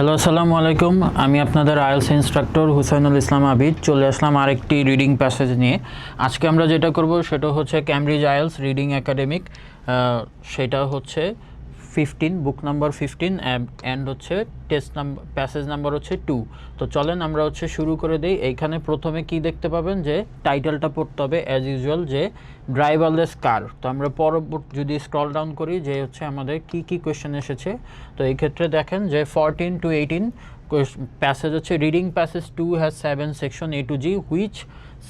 Hello, আসসালামু আলাইকুম। আমি আপনাদের আইএলস ইনস্ট্রাক্টর হুসাইনুল ইসলাম আবিদ। চলে আসলাম আরেকটি রিডিং প্যাসেজ নিয়ে। আজকে আমরা যেটা করব সেটা হচ্ছে ক্যামব্রিজ আইএলস রিডিং একাডেমিক, সেটা হচ্ছে 15, বুক নাম্বার 15 অ্যান্ড হচ্ছে টেস্ট নাম্বার, প্যাসেজ নাম্বার হচ্ছে 2। তো চলেন আমরা হচ্ছে শুরু করে দিই। এইখানে প্রথমে কি দেখতে পাবেন যে টাইটেলটা পড়তে হবে অ্যাজ ইউজুয়াল, যে ড্রাইভারলেস কার। তো আমরা পরবর্তী যদি স্ক্রল ডাউন করি যে হচ্ছে আমাদের কি কি কোয়েশ্চেন এসেছে, তো এই ক্ষেত্রে দেখেন যে 14 to 18 প্যাসেজ হচ্ছে reading passage 2 has 7 section A to G, which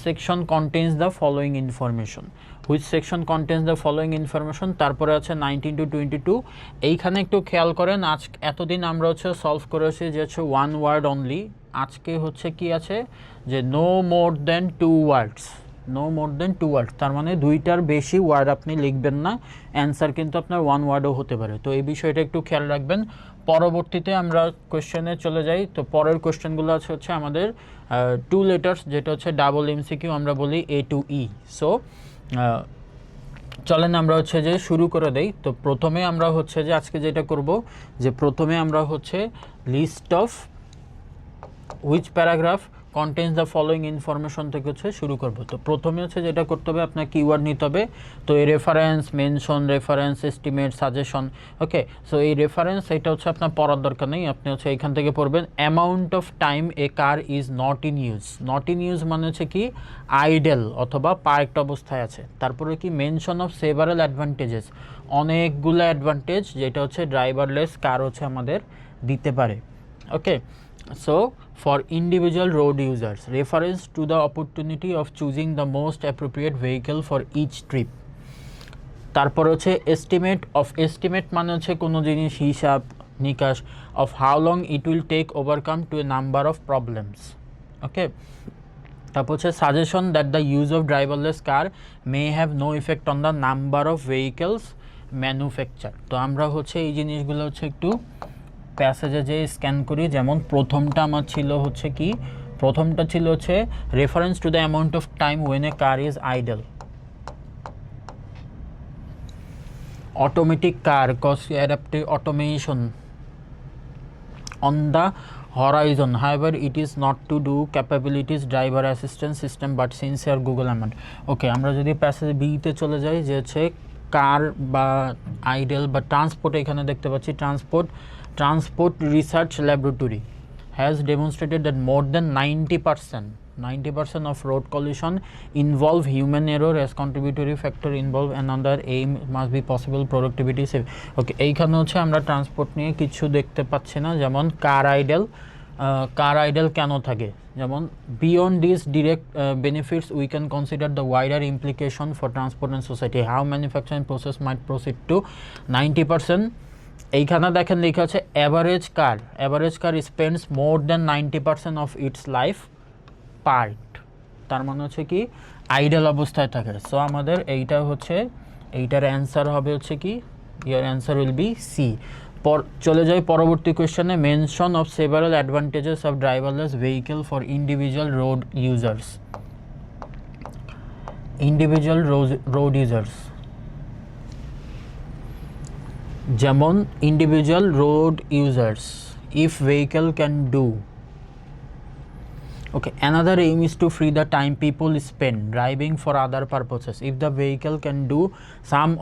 section contains the following information. Which section contains the following information, তারপরে আছে 19 to 22। এইখানে একটু খেয়াল করেন, আজ এতদিন আমরা হচ্ছে সলভ করেছি যে হচ্ছে ওয়ান ওয়ার্ড অনলি। আজকে হচ্ছে কি আছে যে নো মোর দেন 2 ওয়ার্ডস, নো মোর দেন 2 ওয়ার্ডস, তার মানে দুইটার বেশি ওয়ার্ড আপনি লিখবেন না। অ্যান্সার কিন্তু আপনার ওয়ান ওয়ার্ডও হতে পারে, তো এই বিষয়টা একটু খেয়াল রাখবেন। পরবর্তীতে আমরা কোয়েশ্চেনে চলে যাই। তো পরের কোয়েশ্চেনগুলো আছে হচ্ছে আমাদের 2 লেটার্স, যেটা হচ্ছে ডাবল এমসিকিউ আমরা বলি A to E। সো চলেন আমরা হচ্ছে যে শুরু করে দেই। তো প্রথমে আমরা হচ্ছে যে আজকে যেটা করব যে প্রথমে আমরা হচ্ছে list of which paragraph contains the following information থেকে হচ্ছে শুরু করব। তো প্রথমে হচ্ছে যেটা করতে হবে, আপনার কিওয়ার্ড নিতে হবে। তো এই reference, mention, reference, estimate, suggestion. Okay, so এই রেফারেন্স এটা হচ্ছে আপনার পড়ার দরকার নেই, আপনি হচ্ছে এখান থেকে পড়বেন। Amount of time A car is not in use. Not in use মানে হচ্ছে কি আইডেল অথবা পার্কড অবস্থায় আছে। তারপরে কি মেনশন অফ সেভারাল অ্যাডভান্টেজেস, অনেকগুলো অ্যাডভান্টেজ যেটা হচ্ছে ড্রাইভারলেস কার হচ্ছে আমাদের দিতে পারে। ওকে, so for individual road users, reference to the opportunity of choosing the most appropriate vehicle for each trip. তারপর হচ্ছে এস্টিমেট অফ, এস্টিমেট মানে হচ্ছে কোনো জিনিস হিসাব নিকাশ, of how long it will take overcome to a number of problems. Okay, তারপর হচ্ছে suggestion that the use of driverless car may have no effect on the number of vehicles manufacture. তো আমরা হচ্ছে এই জিনিসগুলো হচ্ছে একটু প্যাসেজে যে স্ক্যান করি। যেমন প্রথমটা আমার ছিল হচ্ছে কি, প্রথমটা ছিল হচ্ছে reference to the amount of time when a car is idle. Automatic car cause adaptive automation on the horizon, however it is not to do capabilities driver assistance system but sincere Google amount. ওকে, আমরা যদি passage বিতে চলে যাই যে হচ্ছে কার বা idol বা transport, এখানে দেখতে পাচ্ছি transport research laboratory has demonstrated that more than 90% of road collision involve human error as contributory factor involve another aim must be possible productivity save. ওকে, এইখানে হচ্ছে আমরা ট্রান্সপোর্ট নিয়ে কিছু দেখতে পাচ্ছি না। যেমন কার আইডল কেন থাকে, যেমন beyond this direct benefits we can consider the wider implication for transport and society, how manufacturing process might proceed to 90%। এইখানে দেখেন লেখা আছে average car spends more than 90% of its life parked, তার মানে হচ্ছে কি আইডল অবস্থায় থাকে। সো আমাদের এইটা হচ্ছে, এইটার অ্যান্সার হবে হচ্ছে কি, your answer will be C. চলে যাই পরবর্তী কোয়েশ্চেনে। Mention of several advantages of driverless vehicle for individual road users. যেমন individual road users, if vehicle can do. Okay, another aim is to free the time people spend driving for other purposes. If the vehicle can do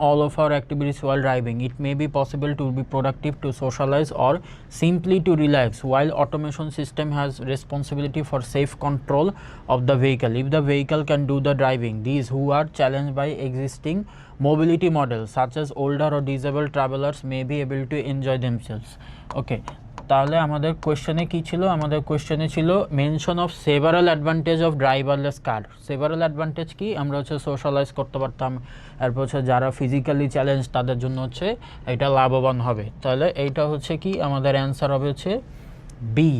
all of our activities while driving, it may be possible to be productive, to socialize, or simply to relax, while automation system has responsibility for safe control of the vehicle. If the vehicle can do the driving, these who are challenged by existing mobility models such as older or disabled travelers may be able to enjoy themselves. Okay, তাহলে আমাদের কোয়েশ্চেনে কি ছিল, আমাদের কোয়েশ্চেনে ছিল mention of several advantage of driverless car. Several advantage কি, আমরা হচ্ছে socialise করতে পারতাম, এরপর হচ্ছে যারা ফিজিক্যালি চ্যালেঞ্জ তাদের জন্য হচ্ছে এটা লাভবান হবে। তাহলে এইটা হচ্ছে কি আমাদের অ্যান্সার হবে হচ্ছে B,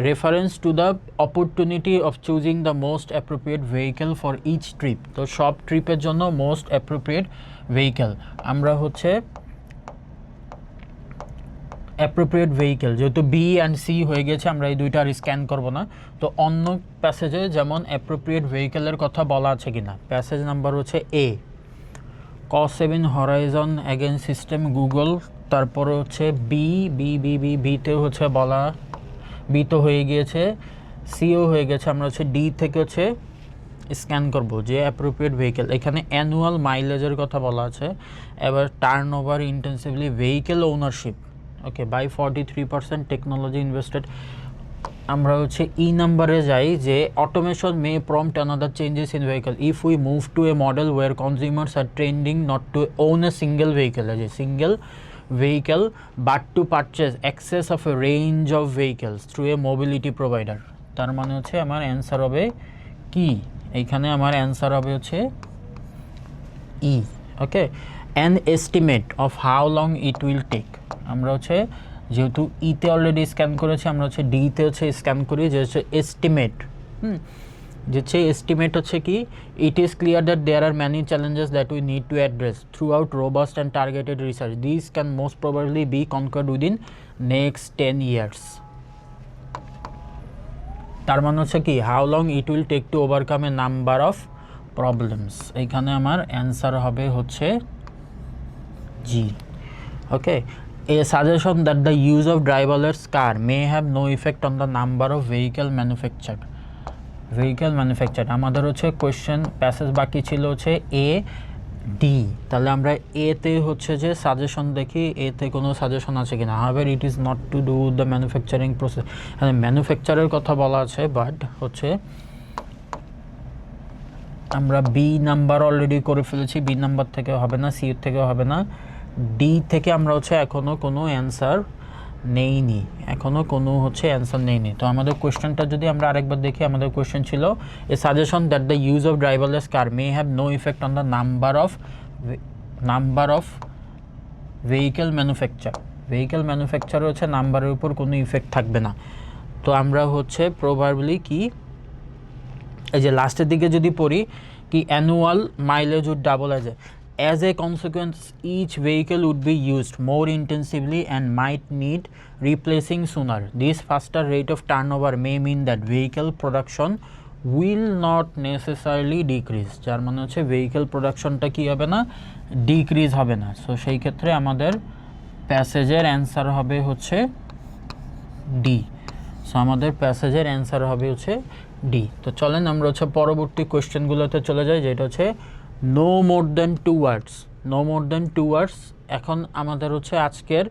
reference to the opportunity of choosing the most appropriate vehicle for each trip. তো সব ট্রিপের জন্য মোস্ট অ্যাপ্রোপ্রিয়েট ভেহিকেল, আমরা হচ্ছে অ্যাপ্রোপ্রিয়েট ভেহিকেল, যেহেতু বি অ্যান্ড সি হয়ে গেছে আমরা এই দুইটা আর স্ক্যান করব না। তো অন্য প্যাসেজে যেমন অ্যাপ্রোপ্রিয়েট ভেহিকেলের কথা বলা আছে কিনা, প্যাসেজ নাম্বার হচ্ছে এ, কস 7 হরাইজন অ্যাগেন্স্ট সিস্টেম গুগল। তারপরে হচ্ছে বিতে হচ্ছে বলা বি তো হয়ে গিয়েছে, সিও হয়ে গেছে। আমরা হচ্ছে ডি থেকে হচ্ছে স্ক্যান করব যে অ্যাপ্রোপ্রিয়েট ভেহিকেল। এখানে অ্যানুয়াল মাইলেজের কথা বলা আছে। এবার turn over intensively vehicle ownership, okay, by 43%, technology invested. আমরা হচ্ছে ই নাম্বারে যাই যে automation may prompt another changes in vehicle if we move to a model where consumers are trending not to own a single vehicle, single vehicle but to purchase access of a range of vehicles through a mobility provider। তার মানে হচ্ছে আমার answer হবে কি, এইখানে আমার answer হবে হচ্ছে E. Okay, an estimate of how long it will take. আমরা হচ্ছে যেহেতু ইতে অলরেডি স্ক্যান করেছি, আমরা হচ্ছে ডিতে হচ্ছে স্ক্যান করি যে হচ্ছে এস্টিমেট। যে হচ্ছে এস্টিমেট হচ্ছে কি, it is clear that there are many challenges that we need to address throughout robust and targeted research, this can most probably be conquered within next 10 years। তার মানে হচ্ছে কি, how long it will take to overcome a number of problems. এইখানে আমার answer হবে হচ্ছে G. Okay, a suggestion that the use of driverless car may have no effect on the number of vehicle manufactured. আমাদের হচ্ছে question passage বাকি ছিল হচ্ছে A D. তাহলে আমরা এতে হচ্ছে যে সাজেশন দেখি, এতে কোনো সাজেশন আছে কিনা। However it is not to do the manufacturing process, ম্যানুফ্যাকচারের কথা বলা আছে, বাট হচ্ছে আমরা বি নাম্বার অলরেডি করে ফেলেছি, বি নাম্বার থেকে হবে না, সি থেকে হবে না, ডি থেকে আমরা হচ্ছে এখনও কোনো অ্যান্সার নেইনি, এখনও কোনো হচ্ছে অ্যান্সার নেইনি। তো আমাদের কোয়েশ্চেনটা যদি আমরা আরেকবার দেখি, আমাদের কোয়েশ্চেন ছিল a suggestion that the use of driverless car may have no effect on the number of vehicle manufacture হচ্ছে নাম্বারের উপর কোনো ইফেক্ট থাকবে না। তো আমরা হচ্ছে প্রবাবলি কি, এই যে লাস্টের দিকে যদি পড়ি কি, annual mileage would double as a consequence each vehicle would be used more intensively and might need replacing sooner. This faster rate of turnover may mean that vehicle production will not necessarily decrease, যার মানে হচ্ছে vehicle প্রোডাকশনটা কি হবে না, decrease হবে না। So সেই ক্ষেত্রে আমাদের প্যাসেজের অ্যান্সার হবে হচ্ছে ডি। সো আমাদের প্যাসেজের অ্যান্সার হবে হচ্ছে ডি। তো চলেন আমরা হচ্ছে পরবর্তী কোয়েশ্চেনগুলোতে চলে যাই, যেটা হচ্ছে নো মোর দেন টু ওয়ার্ডস। এখন আমাদের হচ্ছে আজকের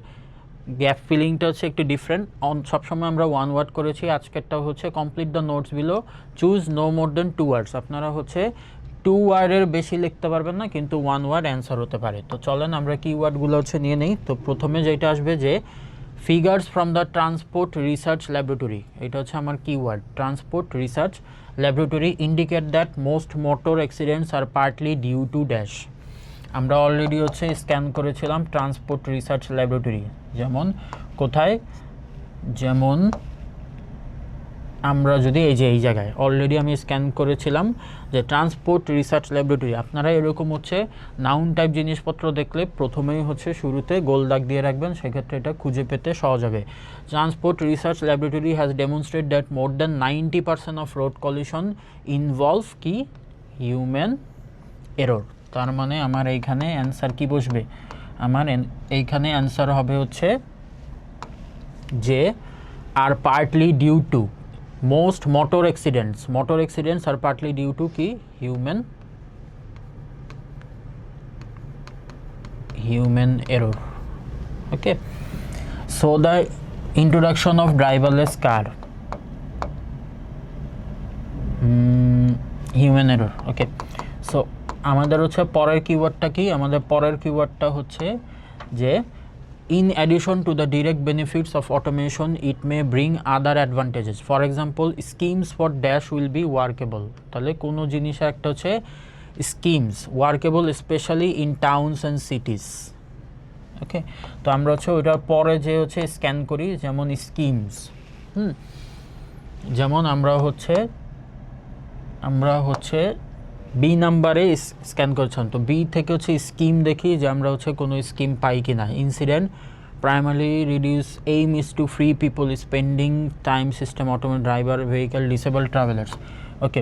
গ্যাপ ফিলিংটা হচ্ছে একটু ডিফারেন্ট। সবসময় আমরা ওয়ান ওয়ার্ড করেছি, আজকেরটা হচ্ছে complete the notes below, choose no more than two words. আপনারা হচ্ছে 2 ওয়ার্ডের বেশি লিখতে পারবেন না, কিন্তু 1 ওয়ার্ড অ্যান্সার হতে পারে। তো চলেন আমরা কি ওয়ার্ডগুলো হচ্ছে নিয়ে নেই। তো প্রথমে যেটা আসবে যে figures from the transport research laboratory, এটা হচ্ছে আমার keyword. Transport research laboratory indicate that most motor accidents are partly due to dash. আমরা অলরেডি হচ্ছে স্ক্যান করেছিলাম ট্রান্সপোর্ট রিসার্চ ল্যাবরেটরি, যেমন কোথায়, যেমন আমরা যদি এই যে এই জায়গায় অলরেডি আমি স্ক্যান করেছিলাম যে ট্রান্সপোর্ট রিসার্চ ল্যাবরেটরি। আপনারা এরকম হচ্ছে নাউন টাইপ জিনিসপত্র দেখলে প্রথমেই হচ্ছে শুরুতে গোল দাগ দিয়ে রাখবেন, সেক্ষেত্রে এটা খুঁজে পেতে সহজ হবে। Transport research laboratory has demonstrate that more than 90% of road collision involve কি, হিউম্যান এরর। তার মানে আমার এইখানে অ্যান্সার কি বসবে, আমার এইখানে অ্যান্সার হবে হচ্ছে যে are partly due to most motor accidents are partly due to কি, human error. Okay, so the introduction of driverless car, human error. Okay, so আমাদের হচ্ছে পরের কিওয়ার্ডটা কি, আমাদের পরের কিওয়ার্ডটা হচ্ছে যে in addition to the direct benefits of automation it may bring other advantages, for example schemes for dash will be workable। তাহলে কোনো জিনিসের একটা হচ্ছে schemes workable especially in towns and cities। ওকে, তো আমরা হচ্ছে ওইটার পরে যে হচ্ছে স্ক্যান করি, যেমন স্কিমস, যেমন আমরা হচ্ছে বি নাম্বারে স্ক্যান করছেন, তো বি থেকে হচ্ছে স্কিম দেখি যে আমরা হচ্ছে কোনো স্কিম পাই কি না। Incident primary reduce aim is to free people spending time system automate driver vehicle disable travellers. Okay,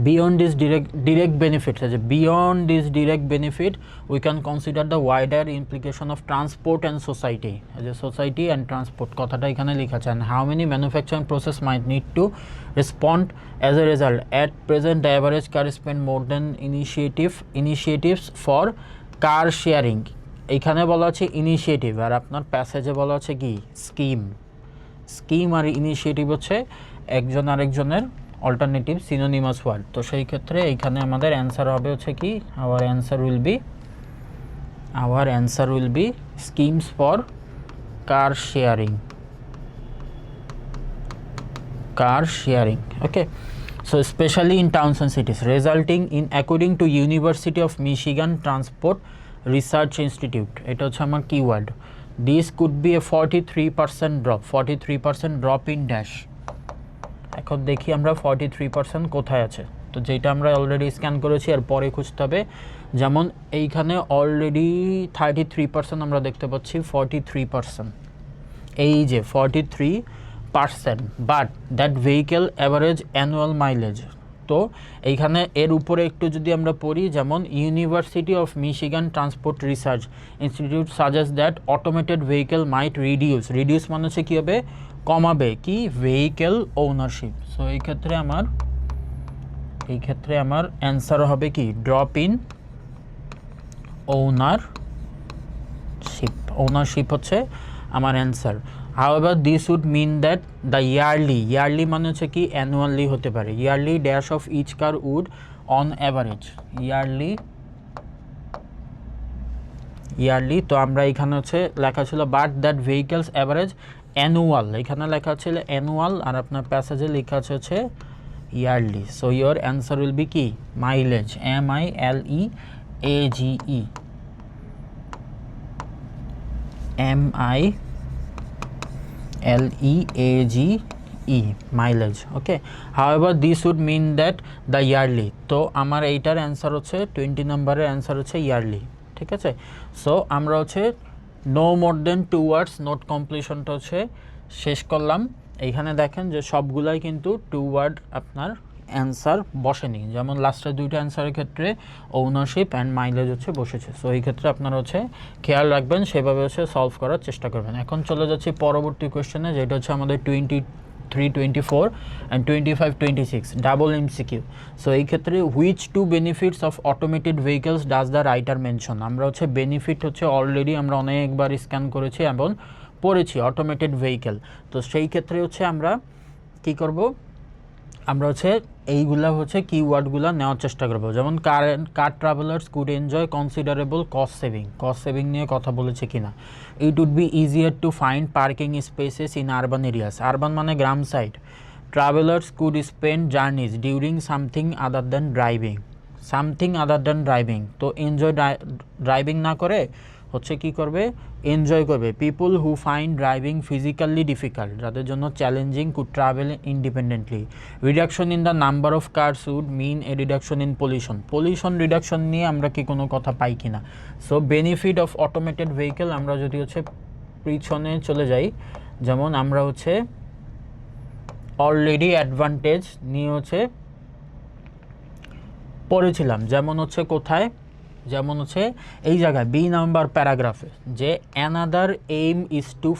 Beyond this direct benefits, beyond this direct benefit, we can consider the wider implication of transport and society. Society and transport কথাটা এখানে লেখা আছে, and how many manufacturing process might need to respond as a result. At present, the average car spend more than initiatives for car sharing. এখানে বলা আছে initiative, আর আপনার প্যাসেজে বলা আছে কি স্কিম আর ইনিশিয়েটিভ হচ্ছে একজন আরেকজনের অল্টারনেটিভ সিনোনিমাস ওয়ার্ড। তো সেই ক্ষেত্রে এইখানে আমাদের অ্যান্সার হবে হচ্ছে কি, hour answer will B schemes for car sharing. Okay, so especially in towns and cities, resulting in, according to University of Michigan Transport Research Institute, এটা হচ্ছে আমার keyword, this could be a 43% drop in dash। এখন দেখি আমরা 43% কোথায় আছে, তো যেটা আমরা অলরেডি স্ক্যান করেছি আর পরে খুঁজতে হবে। যেমন এইখানে অলরেডি 33% আমরা দেখতে পাচ্ছি, 43%, এই যে 43%, but that vehicle average annual mileage. তো এইখানে এর উপরে একটু যদি আমরা পড়ি, যেমন university of Michigan transport research institute suggest that automated vehicle might reduce মানে হচ্ছে কী হবে, কমাবে কি, ভেহিকেল ওনারশিপ। সো এই ক্ষেত্রে আমার অ্যান্সার হবে কি, ড্রপ ইন ওনারশিপ হচ্ছে আমার answer. However, this would mean that the yearly মানে হচ্ছে কি annually হতে পারে, yearly dash of each car would on average yearly। তো আমরা এখানে হচ্ছে লেখা ছিল but that vehicles average annual, এখানে লেখা ছিল অ্যানুয়াল আর আপনার প্যাসেজে লেখা আছে হচ্ছে yearly. So your answer will be কি, mileage, MILEAGE, mileage. Okay, however this would mean that the yearly. তো আমার এইটার অ্যান্সার হচ্ছে 20 নম্বরের অ্যান্সার হচ্ছে ইয়ারলি, ঠিক আছে। সো আমরা হচ্ছে নো মোর দেন 2 ওয়ার্ডস নোট কমপ্লিশনটা হচ্ছে শেষ করলাম। এইখানে দেখেন যে সবগুলাই কিন্তু 2 ওয়ার্ড আপনার অ্যান্সার বসেনি, যেমন লাস্টের দুইটা অ্যান্সারের ক্ষেত্রে ওনারশিপ অ্যান্ড মাইলেজ হচ্ছে বসেছে। সো এই ক্ষেত্রে আপনারা হচ্ছে খেয়াল রাখবেন, সেভাবে হচ্ছে সলভ করার চেষ্টা করবেন। এখন চলে যাচ্ছি পরবর্তী কোয়েশ্চেনে, যেটা হচ্ছে আমাদের 23, 24 অ্যান্ড 25, 26 ডাবল MCQ। সো এই ক্ষেত্রে which two benefits of automated vehicles does the writer mention. আমরা হচ্ছে বেনিফিট হচ্ছে অলরেডি আমরা অনেকবার স্ক্যান করেছি এবং পড়েছি অটোমেটেড ভেহিকেল। তো সেই ক্ষেত্রে হচ্ছে আমরা কি করব, আমরা হচ্ছে এইগুলা হচ্ছে কিওয়ার্ডগুলো নেওয়ার চেষ্টা করবো। যেমন car travellers could enjoy considerable cost saving নিয়ে কথা বলেছে কিনা। It would be easier to find parking spaces in urban areas, urban মানে গ্রাম সাইড। Travellers could spend journeys during something other than driving. তো এনজয় ড্রাইভিং না করে হচ্ছে কি করবে, এনজয় করবে। People who find driving physically difficult, যাদের জন্য challenging, could travel independently. Reduction in the number of cars would mean A reduction in pollution reduction নিয়ে আমরা কি কোনো কথা পাই কিনা। So benefit of automated vehicle, আমরা যদি হচ্ছে পিছনে চলে যাই, যেমন আমরা হচ্ছে অলরেডি অ্যাডভান্টেজ নিয়ে হচ্ছে পড়েছিলাম, যেমন হচ্ছে কোথায়, যেমন হচ্ছে এই জায়গায় বি নাম্বার প্যারাগ্রাফে, যে another aim is to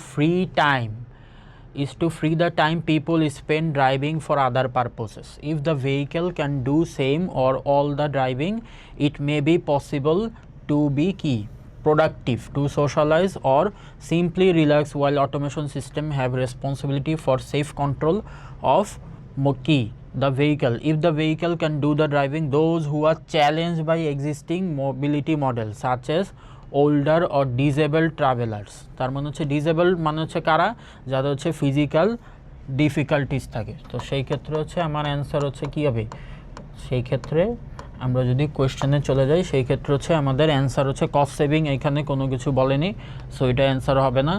free the time people spend driving for other purposes. If the vehicle can do same or all the driving, it may be possible to be কি productive, to socialize or simply relax, while automation system have responsibility for safe control of the vehicle. If the vehicle can do the driving, those who are challenged by existing mobility models such as older or disabled travelers, তার মানে হচ্ছে disabled মানে হচ্ছে কারা, যাদের হচ্ছে physical difficulties থাকে। তো সেই ক্ষেত্রে হচ্ছে আমার অ্যান্সার হচ্ছে কী হবে, সেই ক্ষেত্রে আমরা যদি কোয়েশ্চেনে চলে যাই, সেই ক্ষেত্রে হচ্ছে আমাদের অ্যান্সার হচ্ছে কস্ট সেভিং, এখানে কোনো কিছু বলেনি, সো এটা অ্যান্সার হবে না।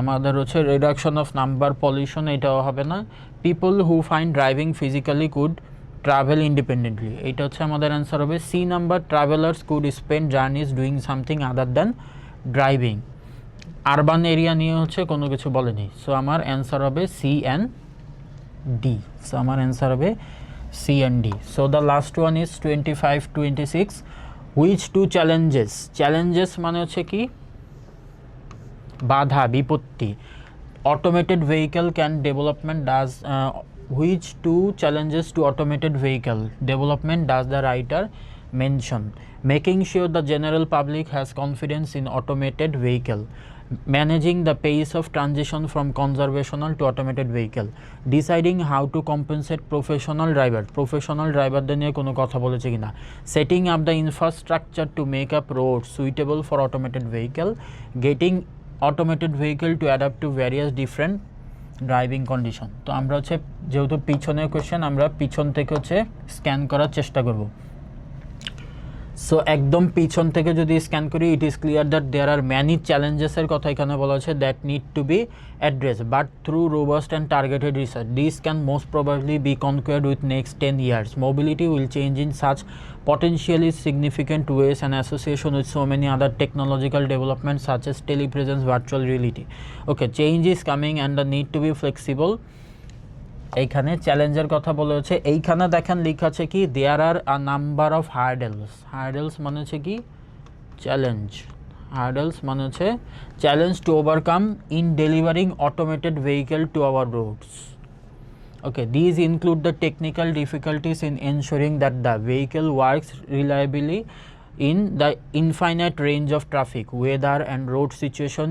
আমাদের হচ্ছে রিডাকশন অফ নাম্বার পলিউশন, এটাও হবে না। People who find driving physically could travel independently, এটা হচ্ছে আমাদের অ্যান্সার হবে C number. Travellers could spend journeys doing something other than driving. Urban area নিয়ে হচ্ছে কোনো কিছু বলেনি, সো আমার অ্যান্সার হবে সি অ্যান্ড ডি। সো আমার অ্যান্সার হবে C and D. So the last one is 25-26. Which two challenges মানে হচ্ছে কি বাধা বিপত্তি automated vehicle can development does which two challenges to automated vehicle development does the writer mention? Making sure the general public has confidence in automated vehicle, managing the pace of transition from conservational to automated vehicle, deciding how to compensate professional driver নিয়ে কোনো কথা বলেছে কিনা, setting up the infrastructure to make up roads suitable for automated vehicle, getting automated vehicle to adapt to various different driving condition. তো আমরা হচ্ছে যেহেতু পিছনের কোয়েশ্চেন আমরা পিছন থেকে হচ্ছে স্ক্যান করার চেষ্টা করব। সো একদম পিছন থেকে যদি স্ক্যান করি it is clear that there are many চ্যালেঞ্জেসের কথা এখানে বলা আছে that need to be address but through robust and targeted research this can most probably be conquered with next 10 years. Mobility will change in such potentially significant ways and association with so many other technological developments such as telepresence, virtual reality. Okay, change is coming and the need to be flexible. এইখানে চ্যালেঞ্জের কথা বলা হচ্ছে এইখানে দেখেন লেখা আছে কি there are a number of hurdles মানে হচ্ছে কি হার্ডেলস মানে হচ্ছে challenge to overcome in delivering automated vehicle to our roads. Okay, these include the technical difficulties in ensuring that the vehicle works reliably in the infinite range of traffic, weather and road situation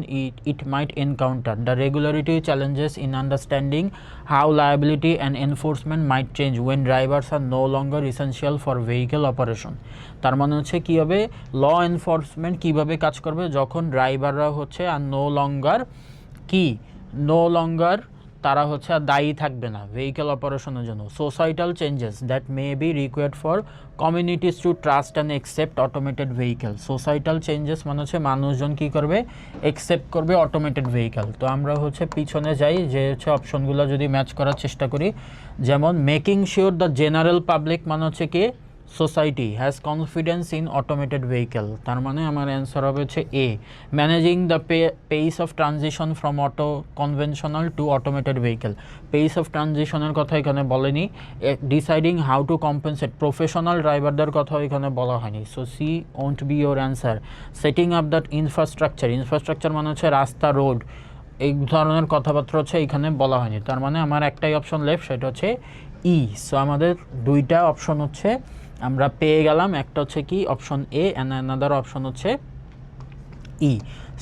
it might encounter, the regularity challenges in understanding how liability and enforcement might change when drivers are no longer essential for vehicle operation. তার মানে হচ্ছে কী হবে law enforcement কীভাবে কাজ করবে যখন ড্রাইভাররা হচ্ছে আর no longer তারা হচ্ছে আর দায়ী থাকবে না ভেহিকেল অপারেশনের জন্য। Societal changes that may be required for communities two trust and accept automated vehicle. Societal changes মানে হচ্ছে মানুষজন কী করবে অ্যাকসেপ্ট করবে অটোমেটেড ভেহিকেল। তো আমরা হচ্ছে পিছনে যাই যে হচ্ছে অপশনগুলো যদি ম্যাচ করার চেষ্টা করি যেমন making sure the general public মানে হচ্ছে কি society has confidence in automated vehicle তার মানে আমার অ্যান্সার হবে হচ্ছে A. Managing the pace of transition from auto conventional to automated vehicle pace of ট্রানজিশনের কথা এখানে বলেনি। Deciding how to compensate professional ড্রাইভারদের কথাও এখানে বলা হয়নি। So C won't be your answer. Setting up that infrastructure মানে হচ্ছে রাস্তা রোড এই ধরনের কথাবার্তা হচ্ছে এখানে বলা হয়নি তার মানে আমার একটাই অপশন লেফট সেটা হচ্ছে ই। সো আমাদের দুইটা অপশন হচ্ছে আমরা পেয়ে গেলাম একটা হচ্ছে কি option A and another option হচ্ছে ই।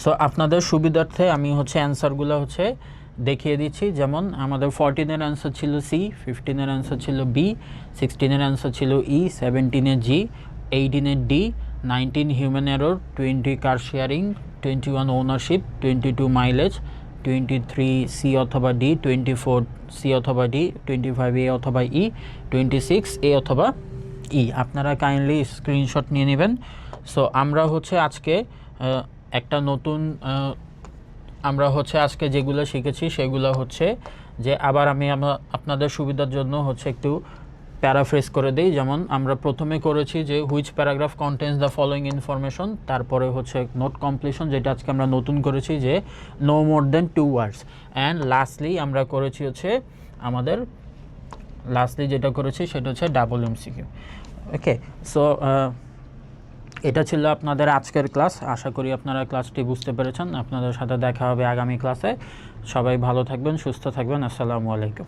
সো আপনাদের সুবিধার্থে আমি হচ্ছে অ্যান্সারগুলো হচ্ছে দেখিয়ে দিচ্ছি যেমন আমাদের 14-এর অ্যান্সার ছিল সি, 15-এর অ্যান্সার ছিল বি, 16-এর অ্যান্সার ছিল ই, 17-এর জি, 18-এর ডি, 19 হিউম্যান এরর, 20 কার শেয়ারিং, 21 ওনারশিপ, 22 মাইলেজ, 23 সি অথবা ডি, 24 সি অথবা ডি, 25 এ অথবা ই, 26 এ অথবা ই। আপনারা কাইন্ডলি স্ক্রিনশট নিয়ে নেবেন। সো আমরা হচ্ছে আজকে একটা নতুন আমরা হচ্ছে আজকে যেগুলো শিখেছি সেগুলো হচ্ছে যে আবার আমি আপনাদের সুবিধার জন্য হচ্ছে একটু প্যারাফ্রেজ করে দিই। যেমন আমরা প্রথমে করেছি যে which paragraph contains the following information, তারপরে হচ্ছে নোট কমপ্লিশন যেটা আজকে আমরা নতুন করেছি যে no more than 2 words, and lastly আমরা করেছি হচ্ছে আমাদের যেটা করেছি সেটা হচ্ছে ডাবল এমসিকিউ। ওকে, সো এটা ছিল আপনাদের আজকের ক্লাস। আশা করি আপনারা ক্লাসটি বুঝতে পেরেছেন। আপনাদের সাথে দেখা হবে আগামী ক্লাসে। সবাই ভালো থাকবেন, সুস্থ থাকবেন। আসসালামু আলাইকুম।